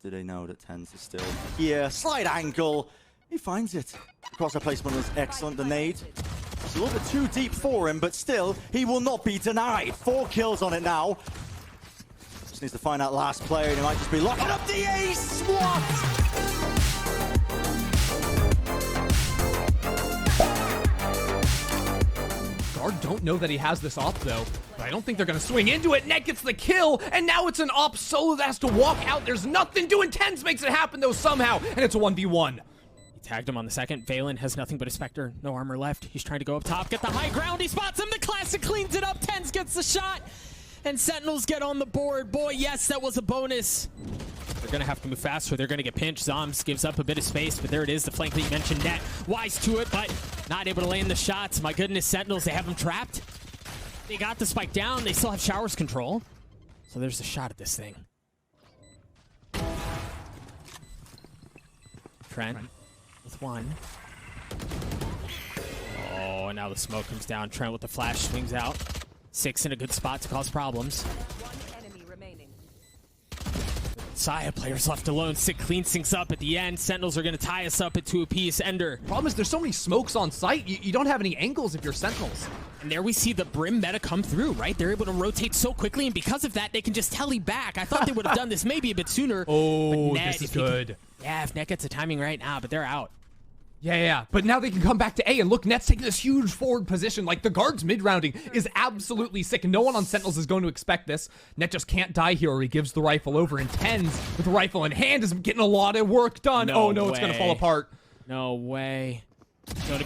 do they know that TenZ is still here? Slight angle. He finds it. The crosshair placement was excellent. The nade. It's a little bit too deep for him, but still, he will not be denied. 4 kills on it now. Just needs to find that last player, and he might just be locking up the ace. What? Guard don't know that he has this op though, but I don't think they're gonna swing into it. Net gets the kill, and now it's an op solo that has to walk out. There's nothing doing. TenZ makes it happen though somehow, and it's a 1v1. He tagged him on the second. Valen has nothing but a Spectre, no armor left. He's trying to go up top, get the high ground. He spots him. The classic cleans it up. TenZ gets the shot, and Sentinels get on the board. Boy, yes, that was a bonus. They're gonna have to move faster. They're gonna get pinched. Zombs gives up a bit of space, but there it is. The flank that you mentioned. Net wise to it, but not able to land the shots. My goodness, Sentinels, they have him trapped. They got the spike down. They still have showers control. So there's a shot at this thing. Trent with one. Oh, and now the smoke comes down. Trent with the flash swings out. 6 in a good spot to cause problems. Saya players left alone. Sick clean syncs up at the end. Sentinels are going to tie us up at 2 apiece. Ender. Problem is there's so many smokes on site, you don't have any angles if you're Sentinels. And there we see the Brim meta come through, right? They're able to rotate so quickly, and because of that, they can just telly back. I thought they would have done this maybe a bit sooner. Oh, Net, this is good. If Net gets the timing right now, but they're out. Yeah. But now they can come back to A, and look, Net's taking this huge forward position. Like, the guard's mid-rounding is absolutely sick. No one on Sentinels is going to expect this. Net just can't die here, or he gives the rifle over, and TenZ, with the rifle in hand, is getting a lot of work done. No oh, no, way. It's going to fall apart. No way.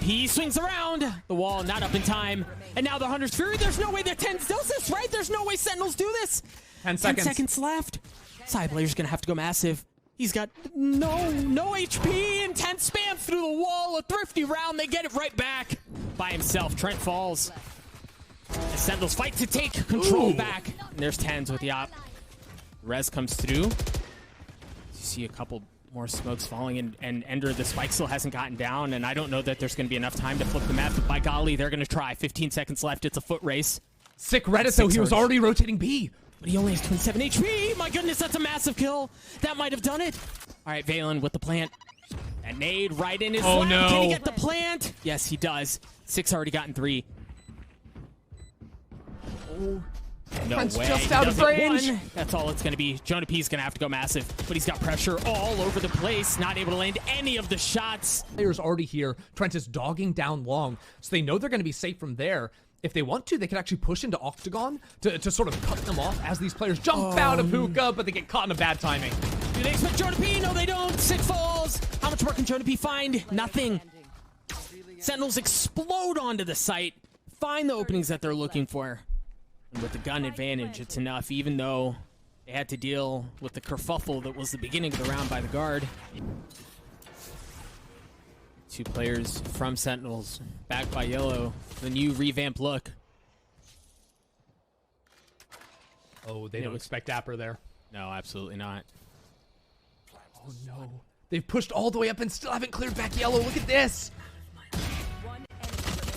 He swings around. The wall not up in time. And now the Hunter's Fury. There's no way that TenZ does this, right? There's no way Sentinels do this. 10 seconds. 10 seconds left. Side player's going to have to go massive. He's got no HP, and TenZ spams through the wall. A thrifty round. They get it right back by himself. Trent falls. The Sentinels fight to take control back. And there's TenZ with the op. Rez comes through. You see a couple more smokes falling, and Ender, the spike still hasn't gotten down, and I don't know that there's going to be enough time to flip the map, but by golly, they're going to try. 15 seconds left. It's a foot race. Sick Reddit, though. He was already rotating B. But he only has 27 HP. My goodness, that's a massive kill. That might have done it. All right, Valen with the plant. And nade right in his lap. No. Can he get the plant? Yes, he does. 6 already gotten 3. Oh. No Trent's way. just out of range. That's all it's going to be. Jonah P's going to have to go massive, but he's got pressure all over the place. Not able to land any of the shots. Players already here. Trent is dogging down long, so they know they're going to be safe from there. If they want to, they can actually push into Octagon to sort of cut them off as these players jump out of hookah, but they get caught in a bad timing. Do they expect Jonah P? No, they don't. 6 falls. How much work can Jonah P find? Nothing. Sentinels explode onto the site, find the openings that they're looking for. And with the gun advantage, it's enough, even though they had to deal with the kerfuffle that was the beginning of the round by the guard. 2 players from Sentinels, backed by Yellow, the new revamped look. Oh, they don't expect Dapr there. No, absolutely not. Oh, no. They've pushed all the way up and still haven't cleared back Yellow. Look at this.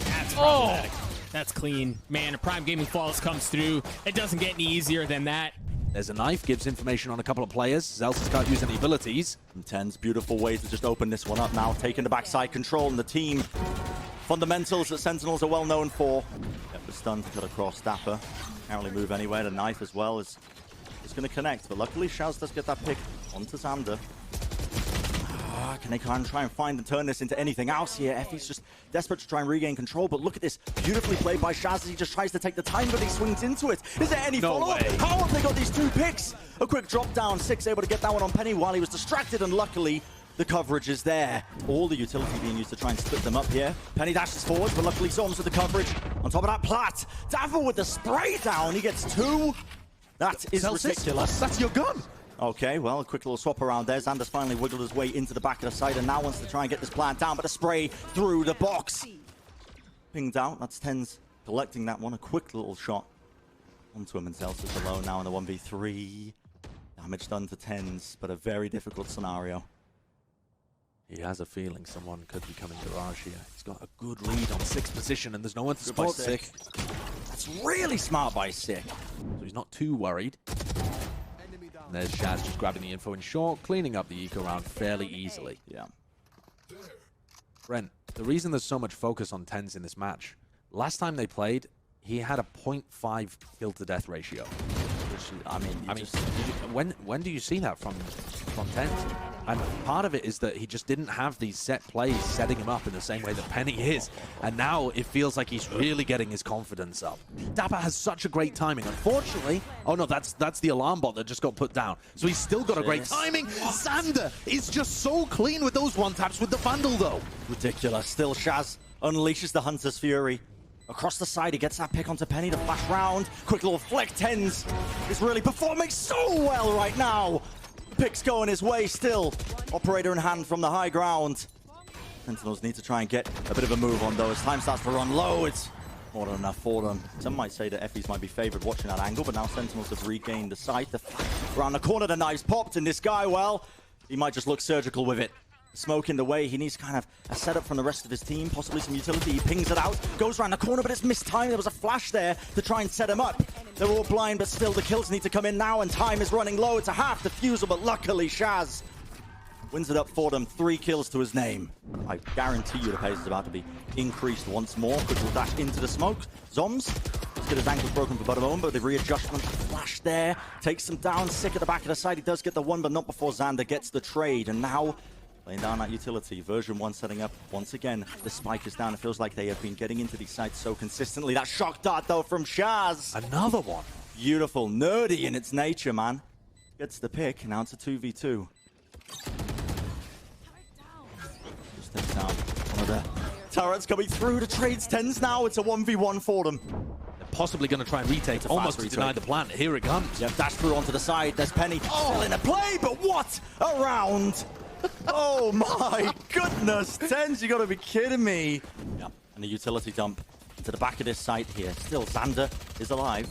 That's problematic. That's clean. Man, a Prime Gaming Flawless comes through. It doesn't get any easier than that. There's a knife, gives information on a couple of players. Zelsis can't use any abilities. And TenZ, beautiful way to just open this one up now, taking the backside control, and the team fundamentals that Sentinels are well known for. Get the stun to cut across. Dapr can't really move anywhere. The knife as well is going to connect, but luckily Shaz does get that pick onto Xander. Can they try and find and turn this into anything else here? Effie's just desperate to try and regain control, but look at this. Beautifully played by Shaz as he just tries to take the time, but he swings into it. Is there any follow-up? How have they got these 2 picks? A quick drop down. 6 able to get that one on Penny while he was distracted, and luckily the coverage is there. All the utility being used to try and split them up here. Penny dashes forward, but luckily Zombs with the coverage. On top of that, Platt. Dapr with the spray down. He gets 2. That is ridiculous. That's your gun. Okay, well, a quick little swap around there. Xander's finally wiggled his way into the back of the site and now wants to try and get this plant down, but a spray through the box. Pinged out. That's TenZ collecting that one. A quick little shot onto him, and Zelsis alone now in the 1v3. Damage done to TenZ, but a very difficult scenario. He has a feeling someone could be coming to Raj here. He's got a good read on 6th position, and there's no one to support Sick. That's really smart by Sick. So he's not too worried. And there's Shaz just grabbing the info in short, cleaning up the eco round fairly easily. Yeah. Brent, the reason there's so much focus on TenZ in this match, last time they played, he had a 0.5 kill to death ratio. Which, I mean, when do you see that from TenZ? And part of it is that he just didn't have these set plays setting him up in the same way that Penny is. And now it feels like he's really getting his confidence up. Dapr has such a great timing. Unfortunately, oh no, that's the alarm bot that just got put down. So he's still got a great timing. Xander is just so clean with those one taps with the Vandal though. Ridiculous. Still, Shaz unleashes the Hunter's Fury. Across the side, he gets that pick onto Penny to flash round. Quick little flick. TenZ is really performing so well right now. Pick's going his way still. Operator in hand from the high ground. Sentinels need to try and get a bit of a move on though. As time starts to run low, it's more than enough for them. Some might say that FEs might be favored watching that angle, but now Sentinels have regained the sight. Around the corner, the knife's popped, and this guy, well, he might just look surgical with it. Smoke in the way, he needs kind of a setup from the rest of his team, possibly some utility. He pings it out, goes around the corner, but it's missed time. There was a flash there to try and set him up. They're all blind, but still the kills need to come in now, and time is running low. It's a half defusal, but luckily Shaz wins it up for them. 3 kills to his name. I guarantee you the pace is about to be increased once more. Quick little dash into the smoke. Zombs, let's get his ankles broken for about a moment, but the readjustment flash there takes him down. Sick at the back of the side. He does get the one, but not before Xander gets the trade, and now laying down that utility. Version 1 setting up once again. The spike is down. It feels like they have been getting into these sites so consistently. That shock dart though from Shaz. Another one. Beautiful. Nerdy in its nature, man. Gets the pick. Now it's a 2v2. Just takes down one of the turrets coming through. The trades TenZ now. It's a 1v1 for them. They're possibly going to try and retake. Almost denied the plant. Here it comes. Yep, dash through onto the side. There's Penny still in a play, but what a round! Oh my goodness, TenZ, you gotta be kidding me. Yeah, and a utility dump into the back of this site here. Still, Xander is alive.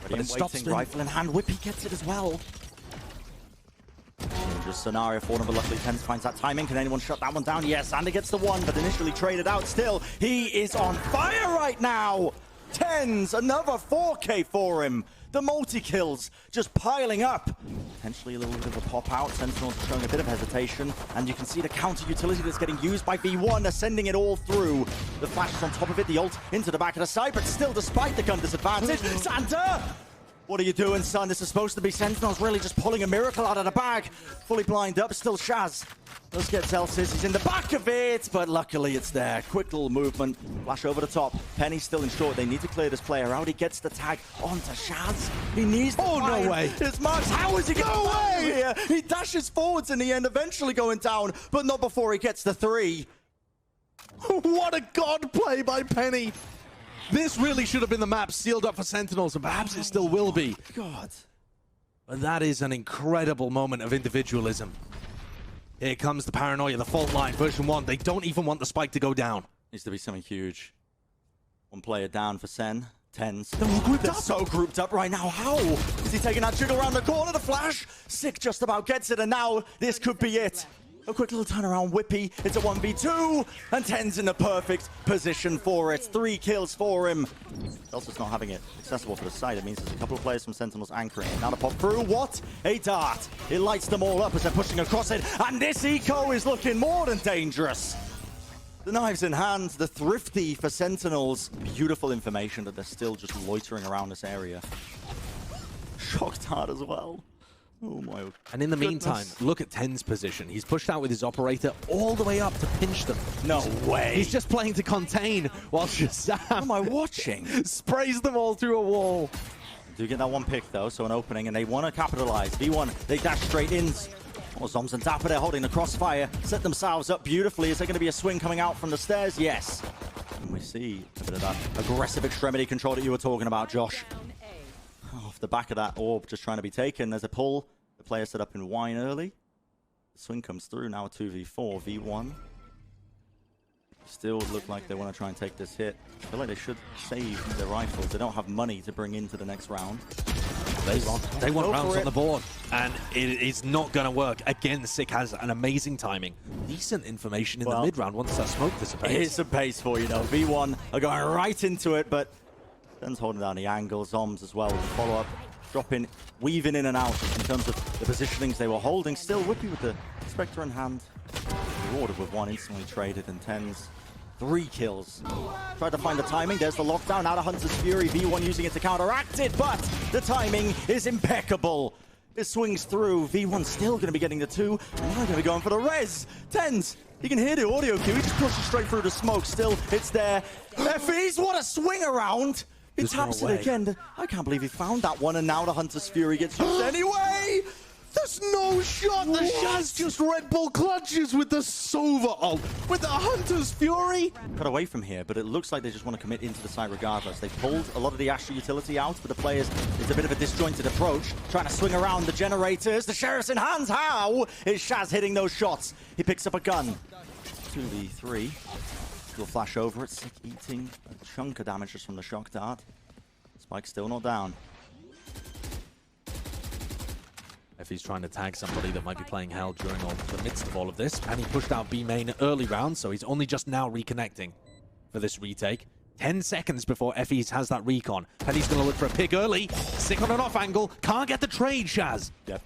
Ready and waiting, rifle in hand. Whippy gets it as well. Dangerous scenario for them, but luckily TenZ finds that timing. Can anyone shut that one down? Yes, Xander gets the one, but initially traded out. Still, he is on fire right now. TenZ, another 4K for him. The multi-kills just piling up. Potentially a little bit of a pop out. Sentinels showing a bit of hesitation. And you can see the counter utility that's getting used by V1. They're sending it all through. The flash is on top of it. The ult into the back of the side. But still, despite the gun disadvantage, Xander! What are you doing, son? This is supposed to be Sentinels really just pulling a miracle out of the bag. Fully blind up. Still Shaz. Does get Celsius. He's in the back of it, but luckily it's there. Quick little movement. Flash over the top. Penny's still in short. They need to clear this player out. He gets the tag onto Shaz. He needs to no way. His marks. How is he going to go here? He dashes forwards in the end, eventually going down, but not before he gets the 3. What a god play by Penny. This really should have been the map sealed up for Sentinels, and perhaps it still will be. God. But that is an incredible moment of individualism. Here comes the paranoia, the fault line, version 1. They don't even want the spike to go down. Needs to be something huge. One player down for Sen. TenZ. They're so grouped up right now. How is he taking that jiggle around the corner? The flash. Sick just about gets it, and now this could be it. A quick little turnaround, Whippy. It's a 1v2, and TenZ in the perfect position for it. 3 kills for him. Celsius not having it accessible for the side. It means there's a couple of players from Sentinels anchoring it. Now to pop through. What a dart. It lights them all up as they're pushing across it, and this eco is looking more than dangerous. The knives in hand, the thrifty for Sentinels. Beautiful information that they're still just loitering around this area. Shock dart as well. Oh my goodness. And in the meantime, look at TenZ's position. He's pushed out with his operator all the way up to pinch them. No way. He's just playing to contain while ShahZam What am I watching? sprays them all through a wall. Do get that one pick though, so an opening, and they want to capitalize. V1, they dash straight in. Oh, Zombs and Dapr, they're holding the crossfire, set themselves up beautifully. Is there going to be a swing coming out from the stairs? Yes. And we see a bit of that aggressive extremity control that you were talking about, Josh. Off the back of that orb just trying to be taken. There's a pull. The player set up in wine early. The swing comes through. Now a 2v4. V1. Still look like they want to try and take this hit. I feel like they should save their rifles. They don't have money to bring into the next round. They want rounds on the board, and it is not going to work. Again, Sick has an amazing timing. Decent information in the mid-round once that smoke dissipates. Here's some pace for you, though. V1 are going right into it, but TenZ holding down the angle. Zombs as well with the follow-up. dropping, weaving in and out in terms of the positionings they were holding. Still, Whippy with the Spectre in hand. Rewarded with one, instantly traded, and TenZ 3 kills. Tried to find the timing. There's the lockdown out of Hunter's Fury. V1 using it to counteract it, but the timing is impeccable. It swings through. V1 still going to be getting the 2. And now going to be going for the res. TenZ, you can hear the audio cue. He just pushes straight through the smoke. Still, it's there. FEs, what a swing around. He taps it again. I can't believe he found that one, and now the Hunter's Fury gets used anyway. There's no shot. The Shaz just Red Bull clutches with the Sova ult. With the Hunter's Fury. Cut away from here, but it looks like they just want to commit into the site regardless. They pulled a lot of the Astra utility out, but the players, it's a bit of a disjointed approach. Trying to swing around the generators. The Sheriff's in hands. How is Shaz hitting those shots? He picks up a gun. 2v3. Little flash over it. Sick eating a chunk of damage just from the shock dart. Spike still not down. If he's trying to tag somebody that might be playing Hell during the midst of all of this. Penny pushed out B main early round, so he's only just now reconnecting for this retake. 10 seconds before FEs has that recon. Penny's going to look for a pick early. Sick on an off angle. Can't get the trade, Shaz. Yep.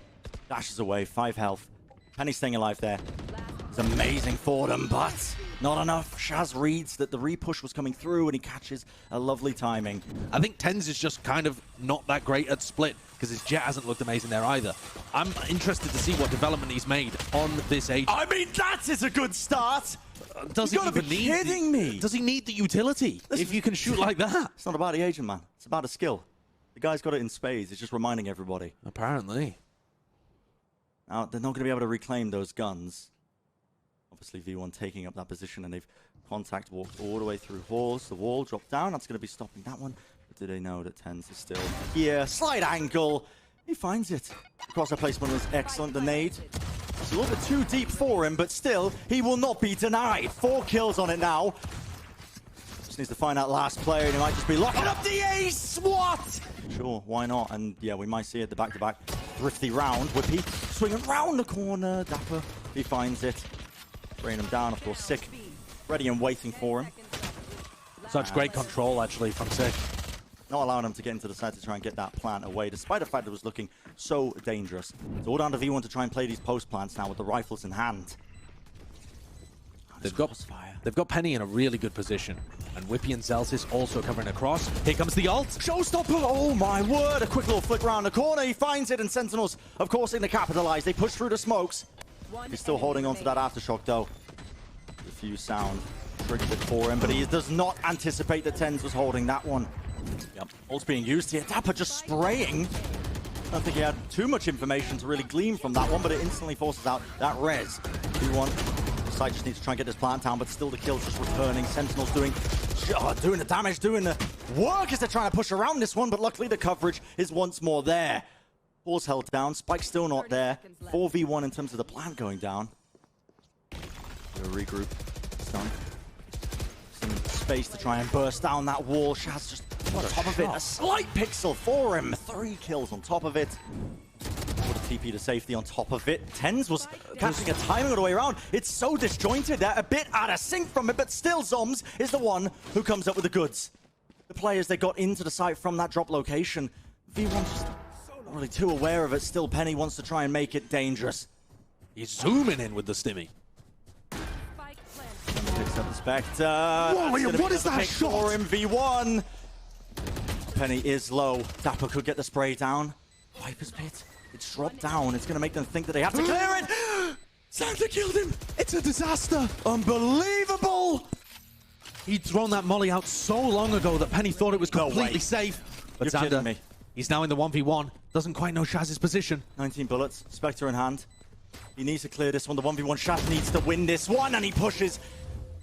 Dashes away. 5 health. Penny staying alive there. It's amazing for them, but not enough. Shaz reads that the repush was coming through, and he catches a lovely timing. I think TenZ is just kind of not that great at split, because his jet hasn't looked amazing there either. I'm interested to see what development he's made on this agent. I mean, that is a good start. Does You he gotta even be need kidding me. Does he need the utility if you can shoot like that? It's not about the agent, man. It's about a skill. The guy's got it in spades. It's just reminding everybody. Apparently. Now, they're not going to be able to reclaim those guns. Obviously, V1 taking up that position, and they've contact walked all the way through halls. The wall dropped down. That's going to be stopping that one. But do they know that TenZ is still here? Slight angle. He finds it. The crosshair placement was excellent. The nade. It's a little bit too deep for him, but still, he will not be denied. 4 kills on it now. Just needs to find that last player, and he might just be locking up the ace. What? Sure, why not? And yeah, we might see it, the back-to-back thrifty round. Whippy swinging around the corner. Dapr, he finds it. Bringing him down, of course. Sick, ready and waiting for him. Such great control, actually, from Sick. Not allowing him to get into the side to try and get that plant away, despite the fact that it was looking so dangerous. It's all down to V1 to try and play these post plants now with the rifles in hand. They've got Penny in a really good position. And Whippy and Zelsis also covering across. Here comes the ult. Showstopper! Oh my word! A quick little flick around the corner. He finds it, and Sentinels, of course, in to capitalize. They push through the smokes. He's still holding on to that aftershock, though. The fuse sound triggered it for him, but he does not anticipate that TenZ was holding that one. Yep, ult's being used here. Dapr just spraying. I don't think he had too much information to really glean from that one, but it instantly forces out that res. 2-1. The side just needs to try and get this plant down, but still the kills just returning. Sentinels doing the damage, doing the work as they're trying to push around this one, but luckily the coverage is once more there. Ball's held down. Spike's still not there. 4v1 in terms of the plant going down. Regroup. Stun. Some space to try and burst down that wall. Shaz just on top of it. A slight pixel for him. 3 kills on top of it. What a TP to safety on top of it. TenZ was catching a timing all the way around. It's so disjointed. They're a bit out of sync from it, but still Zombs is the one who comes up with the goods. The players, they got into the site from that drop location. V1 just not really too aware of it. Still, Penny wants to try and make it dangerous. He's zooming in with the stimmy. Picks up the Spectre. What is that shot? For him, V1. Penny is low. Dapr could get the spray down. Viper's Pit. It's dropped down. It's going to make them think that they have to clear it. Santa killed him. It's a disaster. Unbelievable. He'd thrown that molly out so long ago that Penny thought it was completely safe. But You're kidding Xander, me. he's now in the 1v1. Doesn't quite know Shaz's position. 19 bullets. Spectre in hand. He needs to clear this one. The 1v1 Shaz needs to win this one, and he pushes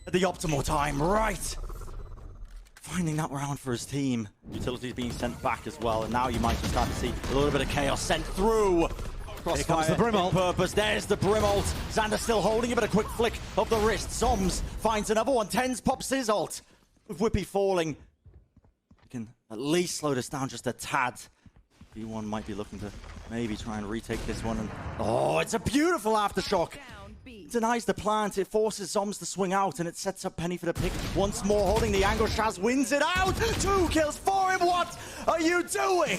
at the optimal time. Right. Finding that round for his team. Utilities being sent back as well, and now you might just start to see a little bit of chaos sent through. Here comes the Brimalt. Purpose. There's the Brimalt. Xander still holding it, but a quick flick of the wrist. Zombs finds another one. TenZ pops his ult. With Whippy falling, he can at least slow this down just a tad. V1 might be looking to maybe try and retake this one. And oh, it's a beautiful aftershock. It denies the plant. It forces Zombs to swing out, and it sets up Penny for the pick. Once more, holding the angle. Shaz wins it out. 2 kills for him. What are you doing?